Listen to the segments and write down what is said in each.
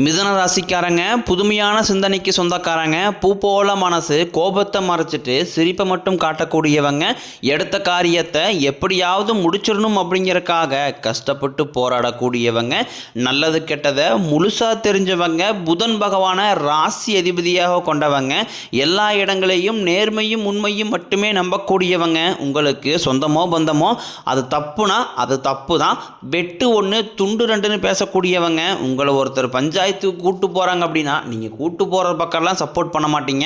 மிதுன ராசிக்காரங்க புதுமையான சிந்தனைக்கு சொந்தக்காரங்க. பூ போல மனசு, கோபத்தை மறைச்சிட்டு சிரிப்பை மட்டும் காட்டக்கூடியவங்க. எடுத்த காரியத்தை எப்படியாவது முடிச்சிடணும் அப்படிங்கிறக்காக கஷ்டப்பட்டு போராடக்கூடியவங்க. நல்லது கெட்டதை முழுசாக தெரிஞ்சவங்க. புதன் பகவானை ராசி அதிபதியாக கொண்டவங்க. எல்லா இடங்களையும் நேர்மையும் உண்மையும் மட்டுமே நம்பக்கூடியவங்க. உங்களுக்கு சொந்தமோ பந்தமோ அது தப்புனா அது தப்பு தான், வெட்டு ஒன்று துண்டு ரெண்டுன்னு பேசக்கூடியவங்க. உங்களை ஒருத்தர் பஞ்சாயத்துக்கு கூட்டு போகிறாங்க அப்படின்னா நீங்கள் கூட்டு போகிற பக்கம்லாம் சப்போர்ட் பண்ண மாட்டீங்க.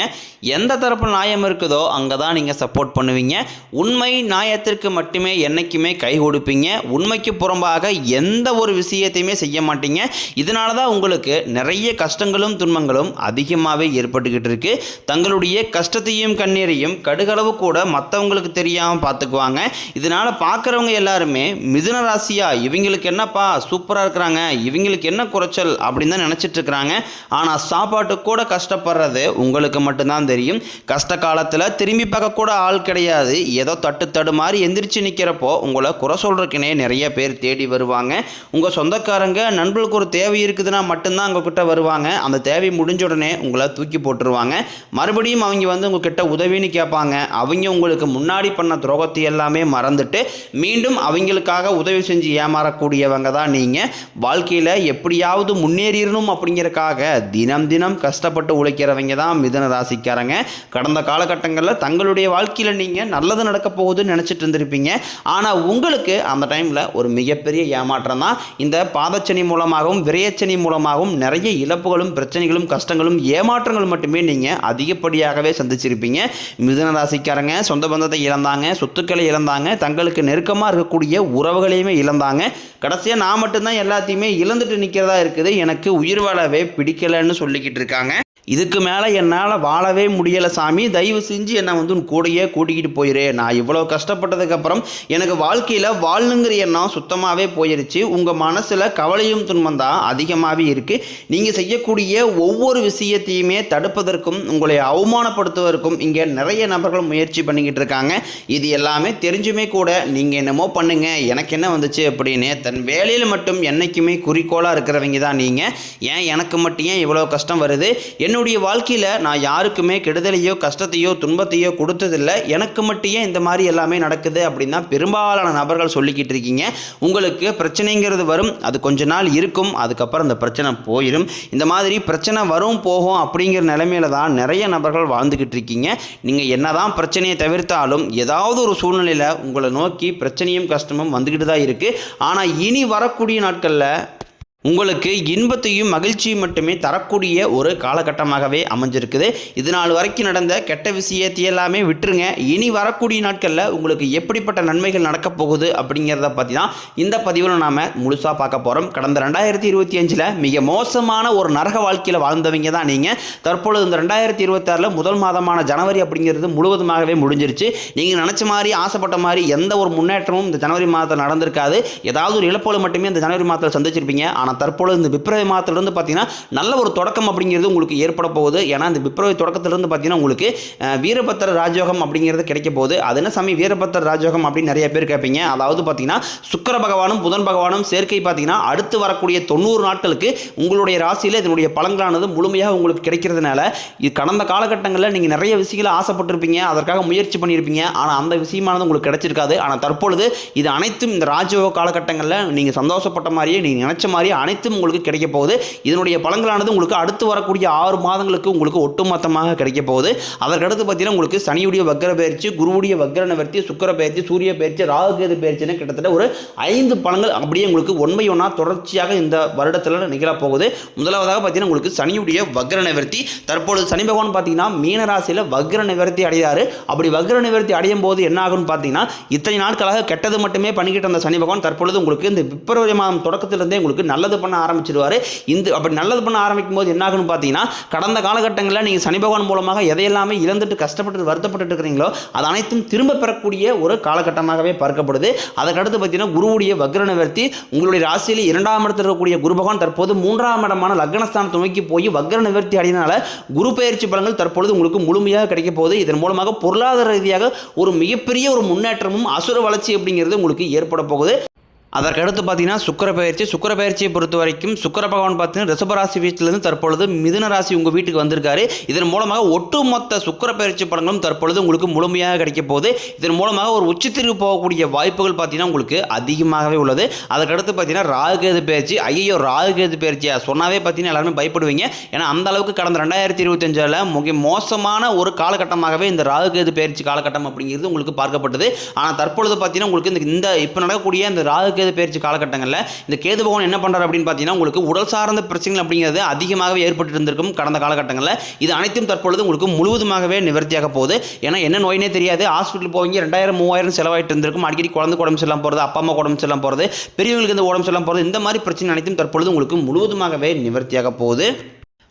எந்த தரப்பு நியாயம் இருக்குதோ அங்கே தான் நீங்கள் சப்போர்ட் பண்ணுவீங்க. உண்மை நியாயத்திற்கு மட்டுமே என்றைக்குமே கை கொடுப்பீங்க. உண்மைக்கு புறம்பாக எந்த ஒரு விஷயத்தையுமே செய்ய மாட்டீங்க. இதனால தான் உங்களுக்கு நிறைய கஷ்டங்களும் துன்பங்களும் அதிகமாகவே ஏற்பட்டுக்கிட்டு இருக்கு. தங்களுடைய கஷ்டத்தையும் கண்ணீரையும் கடுகளவு கூட மற்றவங்களுக்கு தெரியாமல் பார்த்துக்குவாங்க. இதனால் பார்க்குறவங்க எல்லாருமே மிதுன ராசியா இவங்களுக்கு என்னப்பா சூப்பராக இருக்கிறாங்க, இவங்களுக்கு என்ன குறைச்சல் அப்படின்னு தான் நினச்சிட்டு இருக்கிறாங்க. ஆனால் சாப்பாட்டு கூட கஷ்டப்படுறது உங்களுக்கு மட்டும்தான் தெரியும். கஷ்ட காலத்தில் திரும்பி பார்க்க கூட ஆள் கிடையாது. ஏதோ தட்டு மாதிரி எந்திரிச்சு நிற்கிறப்போ உங்களை குறை சொல்கிறதுக்குனே நிறைய பேர் தேடி வருவாங்க. உங்கள் சொந்தக்காரங்க நண்பர்களுக்கு ஒரு தேவை இருக்குதுன்னா மட்டும்தான் உங்ககிட்ட வருவாங்க. அந்த தேவை முடிஞ்ச உடனே உங்களை தூக்கி போட்டுருவாங்க. மறுபடியும் அவங்க வந்து உங்ககிட்ட உதவின்னு கேட்பாங்க. அவங்க உங்களுக்கு முன்னாடி பண்ண துரோகத்தை எல்லாமே மறந்துட்டு மீண்டும் அவங்களுக்காக உதவி செஞ்சு ஏமாறக்கூடியவங்க தான் நீங்கள். வாழ்க்கையில் எப்படியாவது முன்னேறிடணும் அப்படிங்கிறக்காக தினம் தினம் கஷ்டப்பட்டு உழைக்கிறவங்க தான் மிதுன ராசிக்காரங்க. கடந்த காலகட்டங்களில் தங்களுடைய வாழ்க்கையில் நீங்கள் நல்லது நடக்க போகுதுன்னு நினச்சிட்டு இருந்திருப்பீங்க. ஆனால் உங்களுக்கு அந்த டைமில் ஒரு மிகப்பெரிய ஏமாற்றம் தான். இந்த பாதச்சனி மூலமாகவும் விரயச்சனி மூலமாகவும் நிறைய இழப்புகளும் பிரச்சனைகளும் கஷ்டங்களும் ஏமாற்றங்கள் மட்டுமே நீங்கள் அதிகப்படியாகவே சந்திச்சிருப்பீங்க. மிதுன ராசிக்காரங்க சொந்த பந்தத்தை இழந்தாங்க, சொத்துக்களை இழந்தாங்க, தங்களுக்கு நெருக்கமாக இருக்கக்கூடிய உறவுகளையுமே இழந்தாங்க. கடைசியாக நான் மட்டும்தான் எல்லாத்தையுமே இழந்துட்டு நிற்கிறதா இருக்குது, எனக்கு உயிர் வாழவே பிடிக்கலைன்னு சொல்லிக்கிட்டு இருக்காங்க. இதுக்கு மேலே என்னால் வாழவே முடியலை சாமி, தயவு செஞ்சு என்னை வந்து கூடையே கூட்டிக்கிட்டு போயிரு. நான் இவ்வளோ கஷ்டப்பட்டதுக்கப்புறம் எனக்கு வாழ்க்கையில் வாழணுங்கிற எண்ணம் சுத்தமாகவே போயிடுச்சு. உங்கள் மனசில் கவலையும் துன்பம் தான் அதிகமாகவே இருக்குது. நீங்கள் செய்யக்கூடிய ஒவ்வொரு விஷயத்தையுமே தடுப்பதற்கும் உங்களை அவமானப்படுத்துவதற்கும் இங்கே நிறைய நபர்கள் முயற்சி பண்ணிக்கிட்டு இருக்காங்க. இது எல்லாமே தெரிஞ்சுமே கூட நீங்கள் என்னமோ பண்ணுங்க, எனக்கு என்ன வந்துச்சு அப்படின்னு தன் வேலையில் மட்டும் என்றைக்குமே குறிக்கோளாக இருக்கிறவங்க தான் நீங்கள். ஏன் எனக்கு மட்டும் ஏன் இவ்வளோ கஷ்டம் வருது, என்னுடைய வாழ்க்கையில் நான் யாருக்குமே கெடுதலையோ கஷ்டத்தையோ துன்பத்தையோ கொடுத்ததில்லை, எனக்கு மட்டும் இந்த மாதிரி எல்லாமே நடக்குது அப்படின்னு தான் பெரும்பாலான நபர்கள் சொல்லிக்கிட்டு இருக்கீங்க. உங்களுக்கு பிரச்சனைங்கிறது வரும், அது கொஞ்ச நாள் இருக்கும், அதுக்கப்புறம் அந்த பிரச்சனை போயிடும். இந்த மாதிரி பிரச்சனை வரும் போகும் அப்படிங்கிற நிலைமையில தான் நிறைய நபர்கள் வாழ்ந்துக்கிட்டு இருக்கீங்க. நீங்கள் என்னதான் பிரச்சனையை தவிர்த்தாலும் ஏதாவது ஒரு சூழ்நிலையில் உங்களை நோக்கி பிரச்சனையும் கஷ்டமும் வந்துக்கிட்டு தான் இருக்குது. ஆனால் இனி வரக்கூடிய நாட்களில் உங்களுக்கு இன்பத்தையும் மகிழ்ச்சியும் மட்டுமே தரக்கூடிய ஒரு காலகட்டமாகவே அமைஞ்சிருக்குது. இது நாள் வரைக்கும் நடந்த கெட்ட விஷயத்தை எல்லாமே விட்டுருங்க. இனி வரக்கூடிய நாட்களில் உங்களுக்கு எப்படிப்பட்ட நன்மைகள் நடக்கப் போகுது அப்படிங்கிறத பற்றி தான் இந்த பதிவில் நாம் முழுசாக பார்க்க போகிறோம். கடந்த 2025 மிக மோசமான ஒரு நரக வாழ்க்கையில் வாழ்ந்தவங்க தான் நீங்கள். தற்பொழுது இந்த 2026 முதல் மாதமான ஜனவரி அப்படிங்கிறது முழுவதுமாகவே முடிஞ்சிருச்சு. நீங்கள் நினச்ச மாதிரி ஆசைப்பட்ட மாதிரி எந்த ஒரு முன்னேற்றமும் இந்த ஜனவரி மாதத்தில் நடந்திருக்காது. ஏதாவது ஒரு இழப்போடு மட்டுமே இந்த ஜனவரி மாதத்தில் சந்திச்சிருப்பீங்க. ஆனால் தற்பொழுது இந்த பிப்ரவரி மாதத்திலிருந்து பார்த்தீங்கன்னா நல்ல ஒரு தொடக்கம் அப்படிங்கிறது உங்களுக்கு ஏற்பட போகுது. ஏன்னா இந்த பிப்ரவரி தொடக்கத்திலிருந்து பார்த்தீங்கன்னா உங்களுக்கு வீரபத்திர ராஜயோகம் அப்படிங்கிறது கிடைக்க போகுது. அது என்ன சாமி வீரபத்திர ராஜயோகம் அப்படின்னு நிறைய பேர் கேட்பீங்க. அதாவது பார்த்தீங்கன்னா சுக்கிர பகவானும் புதன் பகவானும் சேர்க்கை பார்த்தீங்கன்னா அடுத்து வரக்கூடிய 90 நாட்களுக்கு உங்களுடைய ராசியில் இதனுடைய பலன்களானது முழுமையாக உங்களுக்கு கிடைக்கிறதுனால இது கடந்த காலகட்டங்களில் நீங்கள் நிறைய விஷயங்களை ஆசைப்பட்டிருப்பீங்க, அதற்காக முயற்சி பண்ணியிருப்பீங்க. ஆனால் அந்த விஷயமானது உங்களுக்கு கிடைச்சிருக்காது. ஆனால் தற்பொழுது இது அனைத்தும் இந்த ராஜயோக காலகட்டங்களில் நீங்கள் சந்தோஷப்பட்ட மாதிரியே நீங்கள் நினைச்ச மாதிரியே அனைத்தும் உங்களுக்கு கிடைக்க போகுது. இதனுடைய பலன்களானது உங்களுக்கு அடுத்து வரக்கூடிய 6 மாதங்களுக்கு உங்களுக்கு ஒட்டுமொத்தமாக கிடைக்க போகுது. அதற்கடுத்து பார்த்தீங்கன்னா உங்களுக்கு சனியுடைய வக்ர பயிற்சி, குருவுடைய வக்ர நிவர்த்தி, சுக்கிர பயிற்சி, சூரிய பயிற்சி, ராகுகேது பயிற்சின்னு கிட்டத்தட்ட ஒரு 5 பலன்கள் அப்படியே உங்களுக்கு ஒன் பை ஒன்னா தொடர்ச்சியாக இந்த வருடத்தில் நிகழப்போகுது. முதலாவதாக பார்த்தீங்கன்னா உங்களுக்கு சனியுடைய வக்ர நிவர்த்தி. தற்பொழுது சனி பகவான் பார்த்தீங்கன்னா மீனராசியில் வக்ர நிவர்த்தி அடையாறு. அப்படி வக்ர நிவர்த்தி அடையும் போது என்ன ஆகும்னு பார்த்தீங்கன்னா இத்தனை நாட்களாக கெட்டது மட்டுமே பண்ணிக்கிட்டு இருந்த சனி பகவான் தற்பொழுது உங்களுக்கு இந்த பிப்ரவரி மாதம் தொடக்கத்திலிருந்தே உங்களுக்கு நல்லது பண்ண ஆரம்பிச்சிருவாரு. இந்த அப்படி நல்லது பண்ண ஆரம்பிக்கும் போது என்ன ஆகும்னு பார்த்தீங்கன்னா கடந்த காலகட்டங்களில் நீங்கள் சனி பகவான் மூலமாக எதையெல்லாமே இழந்துட்டு கஷ்டப்பட்டு வருத்தப்பட்டு இருக்கிறீங்களோ அது அனைத்தும் திரும்ப பெறக்கூடிய ஒரு காலகட்டமாகவே பார்க்கப்படுது. அதற்கடுத்து பார்த்தீங்கன்னா குருவுடைய வக்ர நிவர்த்தி. உங்களுடைய ராசியில் 2ஆம் இடத்தில் இருக்கக்கூடிய குரு பகவான் தற்போது 3ஆம் இடமான லக்னஸ்தானத்தை நோக்கி போய் வக்ர நிவர்த்தி அடையினால குரு பயிற்சி பலன்கள் தற்பொழுது உங்களுக்கு முழுமையாக கிடைக்க போகுது. இதன் மூலமாக பொருளாதார ரீதியாக ஒரு மிகப்பெரிய ஒரு முன்னேற்றமும் அசுர வளர்ச்சி அப்படிங்கிறது உங்களுக்கு ஏற்பட போகுது. அதற்கடுத்து பார்த்தீங்கன்னா சுக்கிர பயிற்சியை பொறுத்த வரைக்கும் சுக்கிர பகவான் பார்த்தீங்கன்னா ரிஷபராசி வீட்டிலிருந்து தற்பொழுது மிதுன ராசி உங்கள் வீட்டுக்கு வந்திருக்காரு. இதன் மூலமாக ஒட்டுமொத்த சுக்கிர பயிற்சி பலன்களும் தற்பொழுது உங்களுக்கு முழுமையாக கிடைக்க போகுது. இதன் மூலமாக ஒரு உச்சத்திற்கு போகக்கூடிய வாய்ப்புகள் பார்த்தீங்கன்னா உங்களுக்கு அதிகமாகவே உள்ளது. அதற்கடுத்து பார்த்தீங்கன்னா ராகுகேது பயிற்சி. ஐயோ, ராகுகேது பயிற்சியா சொன்னாவே பார்த்தீங்கன்னா எல்லாருமே பயப்படுவீங்க. ஏன்னா அந்த அளவுக்கு கடந்த 2025 மிக மோசமான ஒரு காலகட்டமாகவே இந்த ராகுகேது பயிற்சி காலகட்டம் அப்படிங்கிறது உங்களுக்கு பார்க்கப்பட்டது. ஆனால் தற்பொழுது பார்த்தீங்கன்னா உங்களுக்கு இந்த இப்போ நடக்கக்கூடிய இந்த ராகுகேது பயிற்சி காலகட்டங்களில் இந்த கேது பகவான் என்ன பண்றாரு அப்படின்னு பார்த்தீங்கன்னா உங்களுக்கு உடல் சார்ந்த பிரச்சனைகள் அப்படிங்கிறது அதிகமாகவே ஏற்பட்டு இருந்திருக்கும் கடந்த காலகட்டங்களில். இது அனைத்தும் தற்பொழுது உங்களுக்கு முழுவதுமாகவே நிவர்த்தியாக போகுது. ஏன்னா என்ன நோயினே தெரியாது, ஹாஸ்பிட்டல் போவீங்க 2000-3000 செலவாயிட்டு இருந்திருக்கும். அடிக்கடி குழந்தை உடம்பு செல்லாம் போகிறது, அப்பா அம்மா உடம்பு செல்லாம் போகிறது, பெரியவங்களுக்கு இந்த உடம்பு செல்லாம் போகிறது, இந்த மாதிரி பிரச்சனை அனைத்தும் தற்பொழுது உங்களுக்கு முழுவதுமாகவே நிவர்த்தியாக போகுது.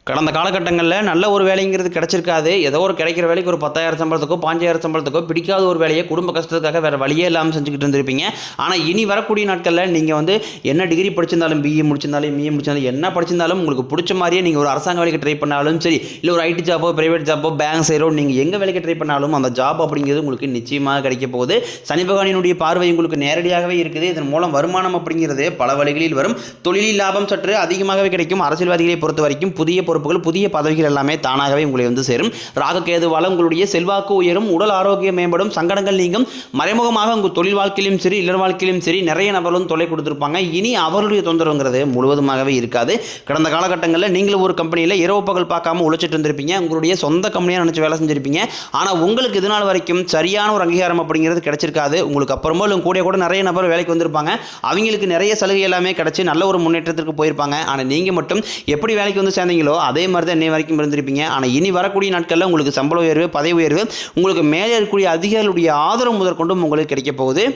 கடந்த காலகட்டங்களில் நல்ல ஒரு வேலைங்கிறது கிடச்சிருக்காது. ஏதோ ஒரு கிடைக்கிற வேலைக்கு ஒரு 10,000 சம்பளத்துக்கோ 5,000 சம்பளத்துக்கோ பிடிக்காத ஒரு வேலையை குடும்ப கஷ்டத்துக்காக வேறு வழியே இல்லாமல் செஞ்சுக்கிட்டு இருந்திருப்பீங்க. ஆனால் இனி வரக்கூடிய நாட்களில் நீங்கள் என்ன டிகிரி படிச்சிருந்தாலும், பிஇ முடிச்சிருந்தாலும், எம்இ முடிச்சிருந்தாலும், என்ன படிச்சிருந்தாலும் உங்களுக்கு பிடிச்ச மாதிரியே நீங்கள் ஒரு அரசாங்க வேலைக்கு ட்ரை பண்ணாலும் சரி, இல்லை ஒரு ஐடி ஜாப்போ, பிரைவேட் ஜாப்போ, பேங்க் சைடோ நீங்கள் எங்கே வேலைக்கு ட்ரை பண்ணாலும் அந்த ஜாப் அப்படிங்கிறது உங்களுக்கு நிச்சயமாக கிடைக்க போகுது. சனி பகவானினுடைய பார்வை உங்களுக்கு நேரடியாகவே இருக்குது. இதன் மூலம் வருமானம் அப்படிங்கிறது பல வழிகளில் வரும். தொழிலில் லாபம் சற்று அதிகமாகவே கிடைக்கும். அரசியல்வாதிகளை பொறுத்த வரைக்கும் புதிய பொறுப்புகள், புதிய பதவிகள் எல்லாமே தானாகவே உங்களை சேரும். ராகு கேதுவால உங்களுடைய செல்வாக்கு உயரும், உடல் ஆரோக்கியம் மேம்படும், சங்கடங்கள் நீங்கும். மறைமுகமாக உங்கள் தொழில் வாழ்க்கையிலும் சரி, இல்லற வாழ்க்கையிலும் சரி நிறைய நபர்களும் தொலை கொடுத்திருப்பாங்க. இனி அவர்களுடைய தொந்தரவுங்கிறது முழுவதுமாகவே இருக்காது. கடந்த காலகட்டங்களில் நீங்களும் ஒரு கம்பெனியில் இரவு பகல் பார்க்காம உழைச்சிட்டு இருந்திருப்பீங்க. உங்களுடைய சொந்த கம்பெனியாக நினைச்சு வேலை செஞ்சிருப்பீங்க. ஆனால் உங்களுக்கு இது நாள் வரைக்கும் சரியான ஒரு அங்கீகாரம் அப்படிங்கிறது கிடைச்சிருக்காது. உங்களுக்கு அப்புறமா கூட நிறைய நபர் வேலைக்கு வந்திருப்பாங்க. அவங்களுக்கு நிறைய சலுகை எல்லாமே கிடைச்சி நல்ல ஒரு முன்னேற்றத்திற்கு போயிருப்பாங்க. ஆனால் நீங்கள் மட்டும் எப்படி வேலைக்கு சேர்ந்தீங்களோ அதே மாதிரி தான் இன்னை வரைக்கும் இருந்திருப்பீங்க. ஆனால் இனி வரக்கூடிய நாட்களில் உங்களுக்கு சம்பள உயர்வு, பதவி உயர்வு, உங்களுக்கு மேலே இருக்கக்கூடிய அதிகாரிகளுடைய ஆதரவு முதற்கொண்டும் உங்களுக்கு கிடைக்க போகுது.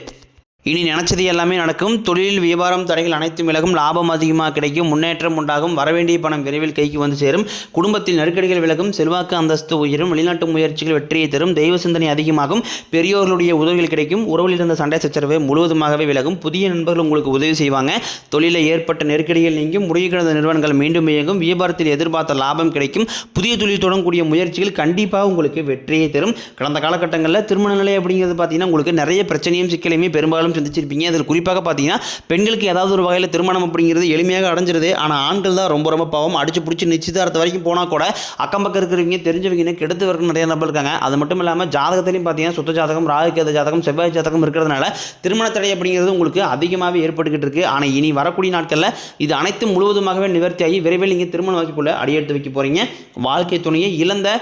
இனி நினைச்சது எல்லாமே நடக்கும். தொழில் வியாபாரம் தடைகள் அனைத்தும் விலகும், லாபம் அதிகமாக கிடைக்கும், முன்னேற்றம் உண்டாகும், வரவேண்டிய பணம் விரைவில் கைக்கு வந்து சேரும், குடும்பத்தில் நெருக்கடிகள் விலகும், செல்வாக்கு அந்தஸ்து உயரும், வெளிநாட்டு முயற்சிகள் வெற்றியை தரும், தெய்வ சிந்தனை அதிகமாகும், பெரியோர்களுடைய உதவிகள் கிடைக்கும், உறவில் இருந்த சண்டை சச்சரவு முழுவதுமாகவே விலகும், புதிய நண்பர்கள் உங்களுக்கு உதவி செய்வாங்க, தொழிலில் ஏற்பட்ட நெருக்கடிகள் நீங்கும், முறைகிடந்த நிறுவனங்கள் மீண்டும் இயங்கும், வியாபாரத்தில் எதிர்பார்த்த லாபம் கிடைக்கும், புதிய தொழில் தொடங்கக்கூடிய முயற்சிகள் கண்டிப்பாக உங்களுக்கு வெற்றியை தரும். கடந்த காலகட்டங்களில் திருமண நிலை அப்படிங்கிறது பார்த்தீங்கன்னா உங்களுக்கு நிறைய பிரச்சனையும் சிக்கலையுமே பெரும்பாலும் சந்திச்சிருப்பீங்க. அதில் குறிப்பாக பார்த்தீங்கன்னா பெண்களுக்கு ஏதாவது ஒரு வகையில் திருமணம் அப்படிங்கிறது எளிமையாக அடைஞ்சிருது. ஆனால் ஆண்கள் தான் ரொம்ப ரொம்ப பாவம். அடிச்சு பிடிச்சி நிச்சயதார்த்த வரைக்கும் போனால் கூட அக்கம் பக்கம் இருக்கிறவங்க தெரிஞ்சவங்க கெடுத்து வரைக்கும் நிறைய நபர் இருக்காங்க. அது மட்டும் இல்லாமல் ஜாதகத்திலையும் பார்த்தீங்கன்னா சுத்த ஜாதகம், ராகுகேது ஜாதகம், செவ்வாய் ஜாதகம் இருக்கிறதுனால திருமண தடை அப்படிங்கிறது உங்களுக்கு அதிகமாகவே ஏற்பட்டுக்கிட்டு இருக்கு. ஆனால் இனி வரக்கூடிய நாட்களில் இது அனைத்தும் முழுவதுமாகவே நிவர்த்தியாகி விரைவில் நீங்கள் திருமண வாய்ப்புக்குள்ள அடியெடுத்து வைக்க போறீங்க. வாழ்க்கை துணையை இழந்த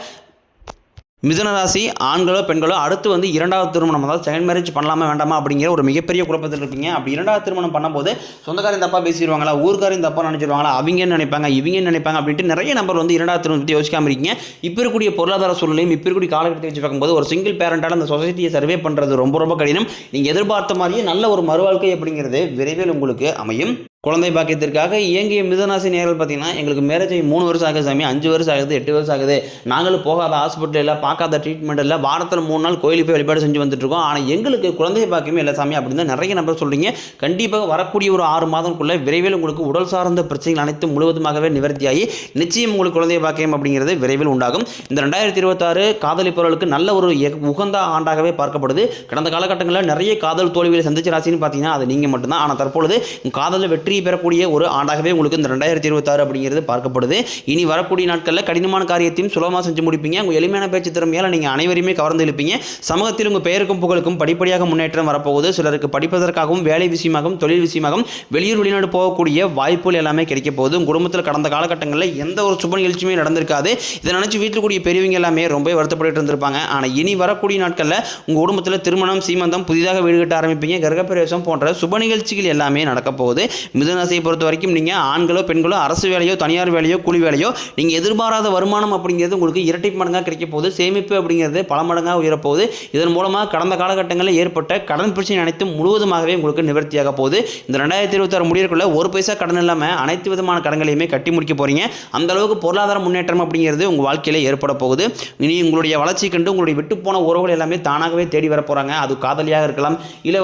மிதுனராசி ஆண்களோ பெண்களோ அடுத்து இரண்டாவது திருமணம், அதாவது செகண்ட் மேரேஜ் பண்ணலாமா வேண்டாமா அப்படிங்கிற ஒரு மிகப்பெரிய குழப்பத்தில் இருப்பீங்க. அப்படி இரண்டாவது திருமணம் பண்ணும்போது சொந்தக்காரையும் தப்பாக பேசிடுவாங்களா, ஊர்க்காரையும் தப்பாக நினைச்சிருவாங்களா, அவங்க நினைப்பாங்க, இவங்க நினைப்பாங்க அப்படின்ட்டு நிறைய நம்பர் இரண்டாவது திருமணம் பற்றி யோசிக்காம இருக்கீங்க. இப்போ இருக்கக்கூடிய பொருளாதார சூழ்நிலையும் இப்போ இருக்கக்கூடிய காலகட்டத்தை வச்சு பார்க்கும்போது ஒரு சிங்கிள் பேரண்டால் அந்த சொசைட்டியை சர்வே பண்ணுறது ரொம்ப ரொம்ப கடினம். நீங்கள் எதிர்பார்த்த மாதிரியே நல்ல ஒரு மறுவாழ்க்கை அப்படிங்கிறது விரைவில் உங்களுக்கு அமையும். குழந்தை பாக்கியத்திற்காக இயங்கிய மிதுனராசி நேயர்கள் பார்த்தீங்கன்னா எங்களுக்கு மேரேஜ் 3 வருஷம் ஆகுது சாமி, 5 வருஷம் ஆகுது, 8 வருஷம் ஆகுது, நாங்களும் போகாத ஹாஸ்பிட்டல் இல்லை, பார்க்காத ட்ரீட்மெண்ட் இல்லை, வாரத்தில் 3 நாள் கோயிலுக்கு போய் வழிபாடு செஞ்சு வந்துட்டுருக்கோம், ஆனால் எங்களுக்கு குழந்தை பாக்கியமே இல்லை சாமி அப்படின்னு தான் நிறைய நபர் சொல்கிறீங்க. கண்டிப்பாக வரக்கூடிய ஒரு 6 மாதங்களுக்குள்ளே விரைவில் உங்களுக்கு உடல் சார்ந்த பிரச்சனைகள் அனைத்தும் முழுவதுமாகவே நிவர்த்தியாகி நிச்சயம் உங்களுக்கு குழந்தை பாக்கியம் அப்படிங்கிறது விரைவில் உண்டாகும். இந்த 2026 காதலிப்பவர்களுக்கு நல்ல ஒரு உகந்த ஆண்டாகவே பார்க்கப்படுது. கடந்த காலகட்டங்களில் நிறைய காதல் தோல்விகளை சந்திச்ச ராசின்னு பார்த்தீங்கன்னா அது நீங்கள் மட்டும்தான். ஆனால் தற்பொழுது காதலில் வெற்றி பெறக்கூடிய ஒரு ஆண்டாகவே உங்களுக்கு இந்த 2026 அப்படிங்கிறது பார்க்கப்படுது. இனி வரக்கூடிய நாட்களில் கடினமான காரியத்தையும் சுலபமாக செஞ்சு முடிப்பீங்க. உங்கள் எளிமையான பேச்சு திறமையால் நீங்கள் அனைவரையுமே கவர்ந்து எழுப்பீங்க. சமூகத்தில் உங்கள் பெயருக்கும் புகழுக்கும் படிப்படியாக முன்னேற்றம் வரப்போகுது. சிலருக்கு படிப்பதற்காகவும் வேலை விஷயமாகவும் தொழில் விஷயமாகவும் வெளியூர் வெளிநாடு போகக்கூடிய வாய்ப்புகள் எல்லாமே கிடைக்க போகுது. உங்கள் குடும்பத்தில் கடந்த காலகட்டங்களில் எந்த ஒரு சுப நிகழ்ச்சியுமே நடந்திருக்காது. இதை நினைச்சு வீட்டில் கூடிய பெரியவங்க எல்லாமே ரொம்ப வருத்தப்பட்டு இருந்திருப்பாங்க. ஆனால் இனி வரக்கூடிய நாட்களில் உங்கள் குடும்பத்தில் திருமணம், சீமந்தம், புதிதாக வீடு கட்ட ஆரம்பிப்பீங்க. கிரகப்பிரவேசம் போன்ற சுப நிகழ்ச்சிகள் எல்லாமே நடக்க போகுது. மிதுனராசியை பொறுத்த வரைக்கும் நீங்கள் ஆண்களோ பெண்களோ அரசு வேலையோ தனியார் வேலையோ கூலி வேலையோ நீங்கள் எதிர்பாராத வருமானம் அப்படிங்கிறது உங்களுக்கு இரட்டை மடங்காக கிடைக்க போகுது. சேமிப்பு அப்படிங்கிறது பல மடங்காக உயரப்போகுது. இதன் மூலமாக கடந்த காலகட்டங்களில் ஏற்பட்ட கடன் பிரச்சனை அனைத்தும் முழுவதுமாகவே உங்களுக்கு நிவர்த்தியாக போகுது. இந்த 2026 முடியக்குள்ள ஒரு பைசா கடன் இல்லாமல் அனைத்து விதமான கடன்களையுமே கட்டி முடிக்க போறீங்க. அந்த அளவுக்கு பொருளாதார முன்னேற்றம் அப்படிங்கிறது உங்கள் வாழ்க்கையில் ஏற்பட போகுது. இனி உங்களுடைய வளர்ச்சி கண்டு உங்களுடைய விட்டு போன உறவுகள் எல்லாமே தானாகவே தேடி வர போகிறாங்க. அது காதலியாக இருக்கலாம், இல்லை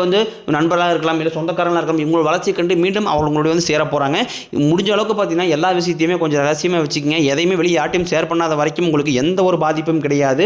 நண்பராக இருக்கலாம், இல்லை சொந்தக்காரங்களாக இருக்கலாம். உங்களுடைய வளர்ச்சி கண்டு மீண்டும் அவங்களுடைய சேர போகிறாங்க. முடிஞ்ச அளவுக்கு பார்த்தீங்கன்னா எல்லா விஷயத்தையுமே கொஞ்சம் ரகசியமாக வச்சுக்கோங்க. எதையுமே வெளியே யார்ட்டையும் ஷேர் பண்ணாத வரைக்கும் உங்களுக்கு எந்த ஒரு பாதிப்பும் கிடையாது.